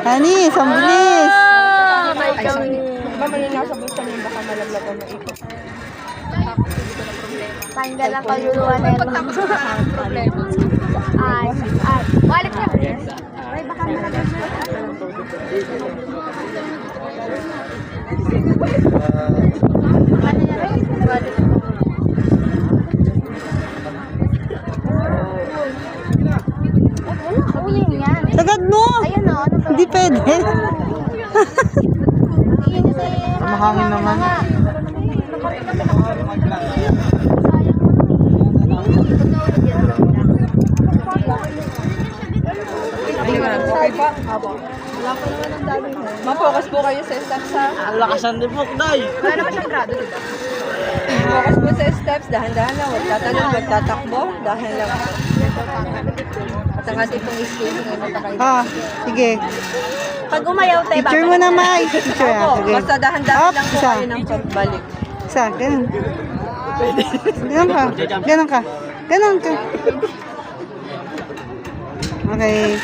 Anis, ang bilis. Ay, sorry. Mama, yung nasa bulsa niyo, baka malaglag ang maikot. Tanggal ang kaluluwa na yun. Pagtapos ko na problema. Ay. Balik na. Ay, baka malaglag na. Sagad mo. Ayun o. Hindi pwede. Mahangin naman. Okay pa? Apo. Wala pa naman ang dami. Ma-focus po kayo sa steps ha. Ang lakasan din po, Day. Wala naman siyang grado, diba? Focus po sa steps, dahan-dahan lang. Huwag tatanong, huwag tatakbo, dahan lang. At ang ating pong skill, ngayon matakay. Sige. Pag umayaw tayo, Picture mo na, Mai. Picture. Opo, Sige. basta dahan-dahan Up, lang po isa. kayo ng pagbalik. Isa, ganun. Ganun ka. Ganun ka. Ganun ka. Okay.